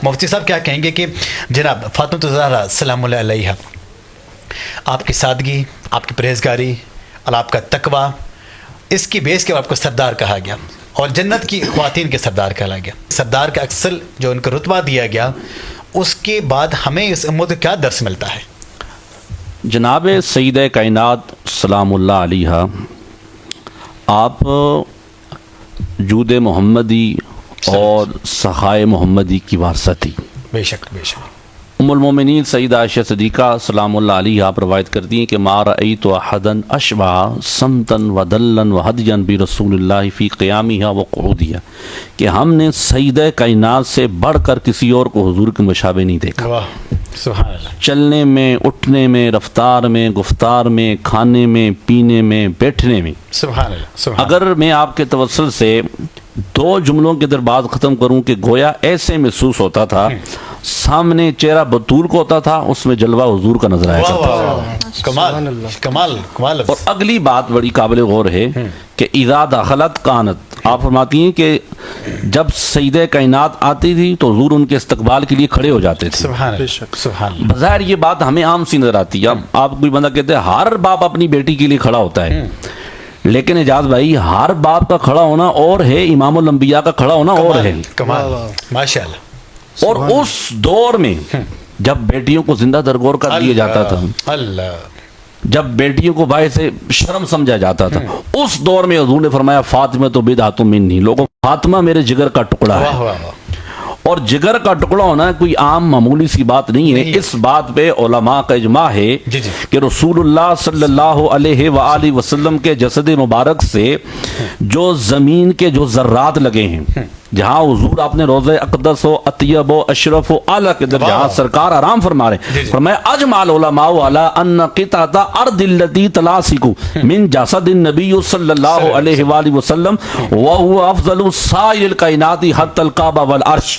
مفتی صاحب کیا کہیں گے کہ جناب فاطمہ الزہرا سلام اللہ علیہا، آپ کی سادگی، آپ کی پرہیزگاری اور آپ کا تقوی، اس کی بیس کے آپ کو سردار کہا گیا اور جنت کی خواتین کے سردار کہا گیا. سردار کا اکثر جو ان کو رتبہ دیا گیا، اس کے بعد ہمیں اس امت کو کیا درس ملتا ہے؟ جناب سیدہ کائنات سلام اللہ علیہا، آپ جود محمدی اور سخائے محمدی کی وارثہ تھی. بے شک بے شک. ام المومنین سیدہ عائشہ صدیقہ سلام اللہ علیہ آپ روایت کرتی ہیں کہ ما رأیت احدا اشبہ سمتا ودلا وہدیا برسول اللہ فی قیامہا وقعودہا، کہ ہم نے سیدہ کائنات سے بڑھ کر کسی اور کو حضور کے مشابہ نہیں دیکھا. واہ سبحان اللہ. چلنے میں، اٹھنے میں، رفتار میں، گفتار میں، کھانے میں، پینے میں، بیٹھنے میں. سبحان اللہ سبحان اللہ. اگر میں آپ کے توسل سے دو جملوں کے در بات ختم کروں کہ گویا ایسے محسوس ہوتا تھا سامنے چہرہ بطول کو ہوتا تھا، اس میں جلوہ حضور کا نظر آیا واہ کرتا واہ تھا. واہ. کمال کمال کمال. اور اگلی بات بڑی قابل غور ہے کہ اذا دخلت کانت، آپ فرماتی ہیں کہ جب سیدہ کائنات آتی تھی تو حضور ان کے استقبال کے لیے کھڑے ہو جاتے تھے. سبحان اللہ سبحان اللہ. بظاہر یہ بات ہمیں عام سی نظر آتی ہے. اب آپ کوئی بندہ کہتے ہیں ہر باپ اپنی بیٹی کے لیے کھڑا ہوتا ہے، لیکن اعجاز بھائی ہر باپ کا کھڑا ہونا اور ہے، امام الانبیاء کا کھڑا ہونا اور ہے. کمال ماشاء اللہ. اور اس دور میں جب بیٹیوں کو زندہ درگور کر دیا جاتا تھا، اللہ، جب بیٹیوں کو باعث شرم سمجھا جاتا تھا، اس دور میں حضور نے فرمایا فاطمہ تو بدعۃ منی، لوگوں فاطمہ میرے جگر کا ٹکڑا واہ ہے. واہ واہ. اور جگر کا ٹکڑا ہونا کوئی عام معمولی سی بات نہیں ہے. اس بات پہ علماء کا اجماع ہے جی جی. کہ رسول اللہ صلی اللہ علیہ وآلہ وسلم کے جسد مبارک سے جو زمین کے جو ذرات لگے ہیں، جہاں حضور آپ نے روضہ اقدس و اطیب و اشرف و اعلیٰ کے در جہاں سرکار آرام فرما رہے ہیں، فرمایا اجمع العلماء علی ان قطعۃ ارض التي تلاسق من جسد النبی صلی اللہ علیہ وآلہ وسلم وهو افضل سائر الکائنات حتی الکعبہ والعرش.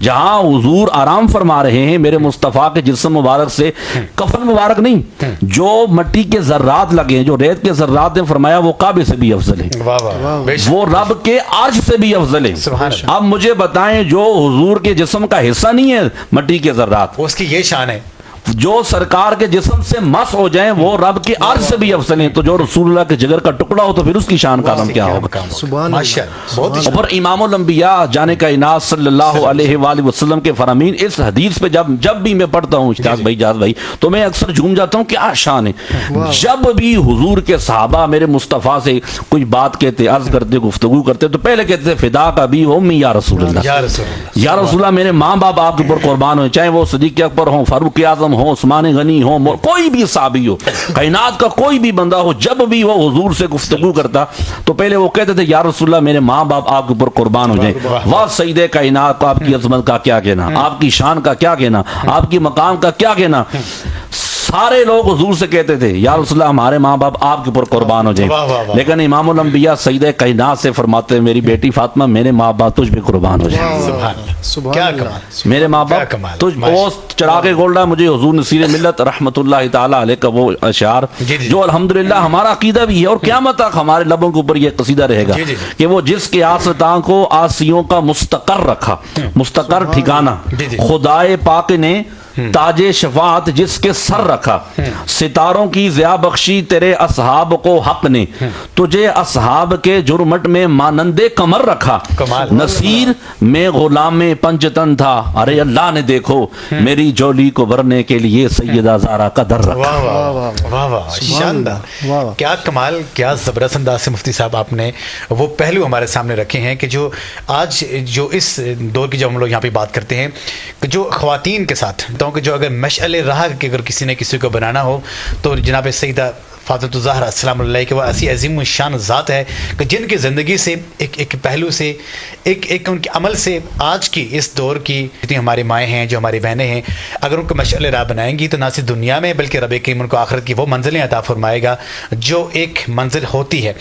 جہاں حضور آرام فرما رہے ہیں میرے مصطفیٰ کے جسم مبارک سے، کفن مبارک نہیں، جو مٹی کے ذرات لگے ہیں، جو ریت کے ذرات ہیں، فرمایا وہ کعبے سے بھی افضل ہے، واہ واہ. بے شک. وہ رب کے عرش سے بھی افضل ہے. اب مجھے بتائیں جو حضور کے جسم کا حصہ نہیں ہے مٹی کے ذرات، اس کی یہ شان ہے، جو سرکار کے جسم سے مس ہو جائیں وہ رب کے عرش سے بھی افضل ہیں. تو جو رسول اللہ کے جگر کا ٹکڑا ہو تو پھر اس کی شان کا عالم کیا ہوگا. ماشاء اللہ. بہت ہی اور امام الانبیاء جان کائنات صلی اللہ علیہ وآلہ وسلم کے فرامین اس حدیث پہ جب بھی میں پڑھتا ہوں جاز بھائی تو میں اکثر جھوم جاتا ہوں. کیا شان ہے. جب بھی حضور کے صحابہ میرے مصطفیٰ سے کوئی بات کہتے، عرض کرتے، گفتگو کرتے، تو پہلے کہتے تھے فدا کا بھی ہو یا رسول اللہ، یا رسول اللہ، یا رسول اللہ میرے ماں باپ آپ کے اوپر قربان ہوئے، چاہے وہ صدیق اکبر ہوں، فاروق اعظم ہوں، عثمان غنی ہو، کوئی بھی صحابی ہو، کائنات کا کوئی بھی بندہ ہو، جب بھی وہ حضور سے گفتگو کرتا تو پہلے وہ کہتے تھے یا رسول اللہ میرے ماں باپ آپ کے اوپر قربان ہو جائیں. واہ سیدہ کائنات، آپ کی عظمت کا کیا کہنا، آپ کی شان کا کیا کہنا، آپ کی مقام کا کیا کہنا. سارے لوگ حضور سے کہتے تھے یا رسول اللہ ہمارے ماں باپ آپ کے اوپر قربان ہو جائیں. لیکن امام الانبیاء سیدہ کائنات سے فرماتے ہیں میری بیٹی فاطمہ میرے ماں باپ تجھ پہ قربان ہو جائیں. سبحان اللہ. کیا کمال. میرے ماں باپ تجھ وہ چراغ گولڈا مجھے حضور نصیر ملت رحمت اللہ تعالی علیہ کا وہ اشعار جو الحمدللہ ہمارا عقیدہ بھی ہے اور قیامت تک ہمارے لبوں کے اوپر یہ قصیدہ رہے گا کہ وہ جس کے آستاں کو آسیوں کا مستقر رکھا، مستقر ٹھکانہ، خدائے پاک نے تاج شفاعت جس کے سر رکھا، ستاروں کی ضیا بخشی تیرے اصحاب کو حق نے، تجھے اصحاب کے جرمٹ میں مانند قمر رکھا، نصیر میں غلام پنجتن تھا، ارے اللہ نے دیکھو میری جولی کو بھرنے کے لیے سیدہ زہرا کا در رکھا. واہ واہ واہ واہ. شاندار. کیا کمال، کیا زبردست انداز سے مفتی صاحب آپ نے وہ پہلو ہمارے سامنے رکھے ہیں کہ جو آج جو اس دور کی جو ہم لوگ یہاں پہ بات کرتے ہیں کہ جو خواتین کے ساتھ کہ جو اگر مشعل راہ کہ اگر کسی نے کسی کو بنانا ہو تو جناب سیدہ فاطمہ الزہرا السلام علیہ کہ وہ ایسی عظیم الشان ذات ہے کہ جن کی زندگی سے ایک پہلو سے ایک ان کے عمل سے آج کی اس دور کی جتنی ہماری مائیں ہیں، جو ہماری بہنیں ہیں، اگر ان کو مشعل راہ بنائیں گی تو نہ صرف دنیا میں بلکہ رب کریم ان کو آخرت کی وہ منزلیں عطا فرمائے گا جو ایک منزل ہوتی ہے.